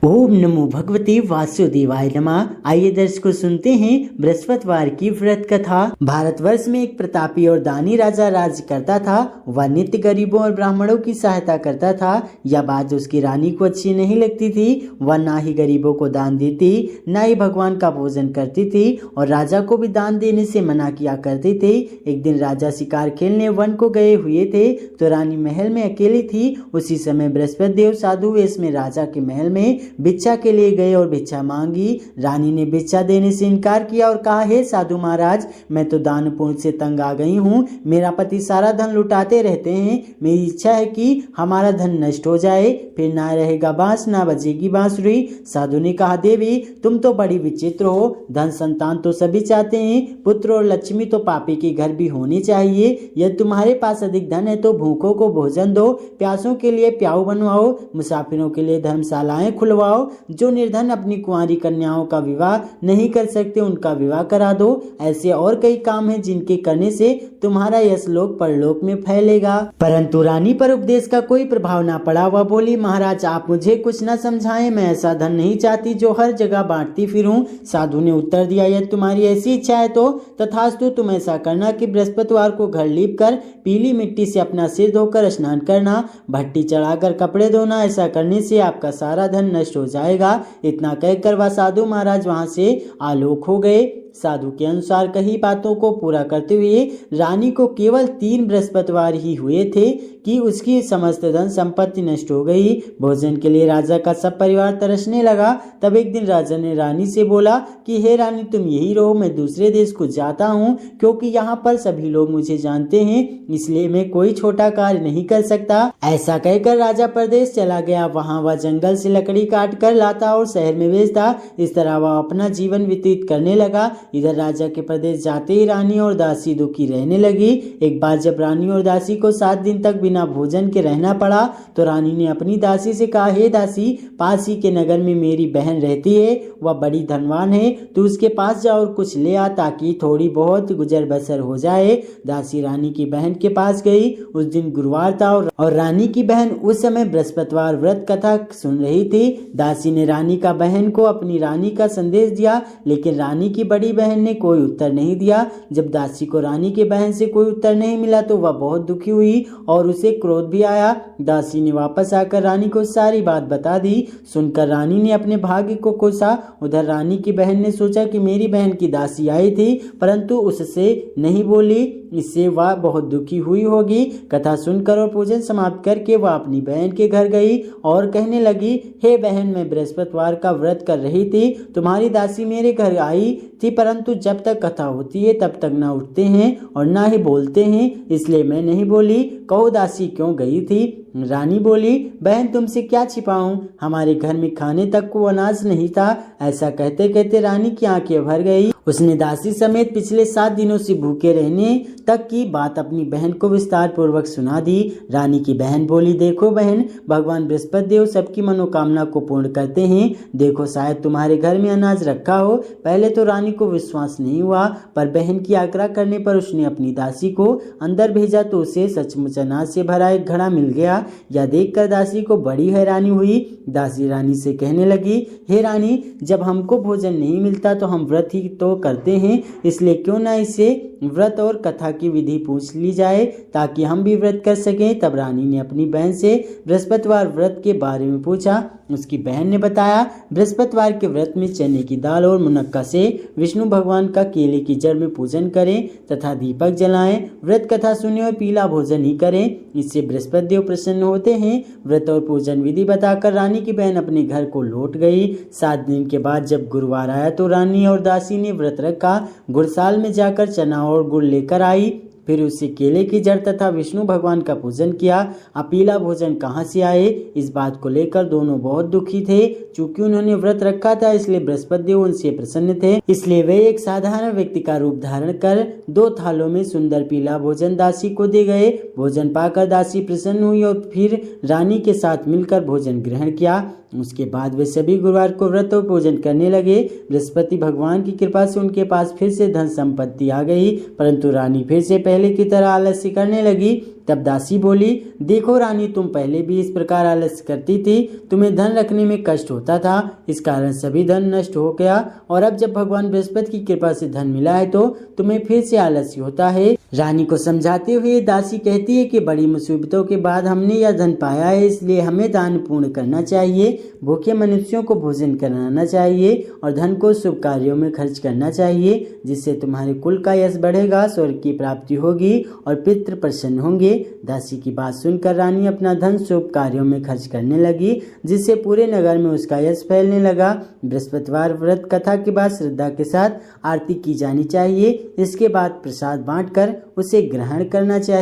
ओम नमो भगवते वासुदेवाय नमः। आइए दर्शकों सुनते हैं बृहस्पतिवार की व्रत कथा। भारतवर्ष में एक प्रतापी और दानी राजा राज्य करता था। वह नित्य गरीबों और ब्राह्मणों की सहायता करता था। यह बात उसकी रानी को अच्छी नहीं लगती थी। वह ना ही गरीबों को दान देती, ना ही भगवान का पूजन करती थी और राजा को भी दान देने से मना किया करती थी। एक दिन राजा शिकार खेलने वन को गए हुए थे तो रानी महल में अकेली थी। उसी समय बृहस्पति देव साधु वेश में राजा के महल में भिक्षा के लिए गए और भिक्षा मांगी। रानी ने भिक्षा देने से इनकार किया और कहा, हे साधु महाराज, मैं तो दान पुण्य से तंग आ गई हूँ। मेरा पति सारा धन लुटाते रहते हैं। मेरी इच्छा है कि हमारा धन नष्ट हो जाए, फिर ना रहेगा बांस ना बजेगी बांसुरी। साधु ने कहा, देवी तुम तो बड़ी विचित्र हो। धन संतान तो सभी चाहते हैं, पुत्र और लक्ष्मी तो पापी के घर भी होनी चाहिए। यदि तुम्हारे पास अधिक धन है तो भूखों को भोजन दो, प्यासों के लिए प्याऊ बनवाओ, मुसाफिरों के लिए धर्मशालाएं खुलवाओ। जो निर्धन अपनी कुंवारी कन्याओं का विवाह नहीं कर सकते उनका विवाह करा दो। ऐसे और कई काम हैं जिनके करने से तुम्हारा यश लोक परलोक में फैलेगा। परंतु रानी पर उपदेश का कोई प्रभाव ना पड़ा। वह बोली, महाराज आप मुझे कुछ न समझाएं, मैं ऐसा धन नहीं चाहती जो हर जगह बांटती फिरूं। साधु ने उत्तर दिया, यदि तुम्हारी ऐसी इच्छा है तो तथास्तु। तुम ऐसा करना कि बृहस्पतिवार को घर लीप कर पीली मिट्टी से अपना सिर धोकर स्नान करना, भट्टी चढ़ाकर कपड़े धोना। ऐसा करने से आपका सारा धन नष्ट हो जाएगा। इतना कहकर वह साधु महाराज वहां से आलोक हो गए। साधु के अनुसार कही बातों को पूरा करते हुए रानी को केवल 3 बृहस्पतिवार ही हुए थे कि उसकी समस्त धन संपत्ति नष्ट हो गई। भोजन के लिए राजा का सब परिवार तरसने लगा। तब एक दिन राजा ने रानी से बोला कि हे रानी, तुम यही रहो, मैं दूसरे देश को जाता हूँ, क्योंकि यहाँ पर सभी लोग मुझे जानते हैं, इसलिए मैं कोई छोटा कार्य नहीं कर सकता। ऐसा कहकर राजा प्रदेश चला गया। वहाँ वह जंगल से लकड़ी काट कर लाता और शहर में बेचता। इस तरह वह अपना जीवन व्यतीत करने लगा। इधर राजा के प्रदेश जाते ही रानी और दासी दुखी रहने लगी। एक बार जब रानी और दासी को 7 दिन तक बिना भोजन के रहना पड़ा तो रानी ने अपनी दासी से कहा, हे दासी, पास ही के नगर में मेरी बहन रहती है, वह बड़ी धनवान है, तू उसके पास जा और कुछ ले आ ताकि थोड़ी बहुत गुजर बसर हो जाए। दासी रानी की बहन के पास गई। उस दिन गुरुवार था और रानी की बहन उस समय बृहस्पतिवार व्रत कथा सुन रही थी। दासी ने रानी का बहन को अपनी रानी का संदेश दिया, लेकिन रानी की बड़ी बहन ने कोई उत्तर नहीं दिया। जब दासी को रानी की बहन से कोई उत्तर नहीं मिला तो वह बहुत दुखी हुई और उसे क्रोध भी आया। दासी ने वापस आकर रानी को सारी बात बता दी। सुनकर रानी ने अपने भाग्य को कोसा। उधर रानी की बहन ने सोचा कि मेरी बहन की दासी आई थी परंतु उससे नहीं बोली, इससे वह बहुत दुखी हुई होगी। कथा सुनकर और पूजन समाप्त करके वह अपनी बहन के घर गई और कहने लगी, हे बहन, मैं बृहस्पतिवार का व्रत कर रही थी, तुम्हारी दासी मेरे घर आई थी, परंतु जब तक कथा होती है तब तक ना उठते हैं और ना ही बोलते हैं, इसलिए मैं नहीं बोली। कहो दासी क्यों गई थी? रानी बोली, बहन तुमसे क्या छिपाऊं, हमारे घर में खाने तक को अनाज नहीं था। ऐसा कहते कहते रानी की आंखें भर गई। उसने दासी समेत पिछले 7 दिनों से भूखे रहने तक की बात अपनी बहन को विस्तार पूर्वक सुना दी। रानी की बहन बोली, देखो बहन, भगवान बृहस्पति देव सबकी मनोकामना को पूर्ण करते हैं। देखो शायद तुम्हारे घर में अनाज रखा हो। पहले तो रानी को विश्वास नहीं हुआ, पर बहन की आग्रह करने पर उसने अपनी दासी को अंदर भेजा तो उसे सचमुच अनाज से भरा एक घड़ा मिल गया। यह देखकर दासी को बड़ी हैरानी हुई। दासी रानी से कहने लगी, हे रानी, जब हमको भोजन नहीं मिलता तो हम व्रत ही तो करते हैं, इसलिए क्यों ना इसे व्रत और कथा की विधि पूछ ली जाए ताकि हम भी व्रत कर सकें। तब रानी ने अपनी बहन से बृहस्पतिवार व्रत के बारे में पूछा। उसकी बहन ने बताया, बृहस्पतिवार के व्रत में चने की दाल और मुनक्का से विष्णु भगवान का केले की जड़ में पूजन करें तथा दीपक जलाएं। व्रत कथा सुने और पीला भोजन ही करें, इससे बृहस्पति देव प्रसन्न होते हैं। व्रत और पूजन विधि बताकर रानी की बहन अपने घर को लौट गई। 7 दिन के बाद जब गुरुवार आया तो रानी और दासी ने व्रत रखा। गुड़साल में जाकर चना और गुड़ लेकर आई, फिर उसे केले की जड़ तथा विष्णु भगवान का पूजन किया। अब पीला भोजन कहाँ से आए, इस बात को लेकर दोनों बहुत दुखी थे। चूंकि उन्होंने व्रत रखा था इसलिए बृहस्पति देव उनसे प्रसन्न थे, इसलिए वे एक साधारण व्यक्ति का रूप धारण कर 2 थालों में सुंदर पीला भोजन दासी को दे गए। भोजन पाकर दासी प्रसन्न हुई और फिर रानी के साथ मिलकर भोजन ग्रहण किया। उसके बाद वे सभी गुरुवार को व्रत और पूजन करने लगे। बृहस्पति भगवान की कृपा से उनके पास फिर से धन संपत्ति आ गई, परंतु रानी फिर से पहले की तरह आलस्य करने लगी। तब दासी बोली, देखो रानी, तुम पहले भी इस प्रकार आलस्य करती थी, तुम्हें धन रखने में कष्ट होता था, इस कारण सभी धन नष्ट हो गया, और अब जब भगवान बृहस्पति की कृपा से धन मिला है तो तुम्हें फिर से आलस्य होता है। रानी को समझाते हुए दासी कहती है कि बड़ी मुसीबतों के बाद हमने यह धन पाया है, इसलिए हमें दान पूर्ण करना चाहिए, भूखे मनुष्यों को भोजन कराना चाहिए और धन को शुभ कार्यों में खर्च करना चाहिए, जिससे तुम्हारे कुल का यश बढ़ेगा, स्वर्ग की प्राप्ति होगी और पितृ प्रसन्न होंगे। दासी की बात सुनकर रानी अपना धन शुभ कार्यों में खर्च करने लगी, जिससे पूरे नगर में उसका यश फैलने लगा। बृहस्पतिवार व्रत कथा के बाद श्रद्धा के साथ आरती की जानी चाहिए, इसके बाद प्रसाद बांटकर उसे ग्रहण करना चाहिए।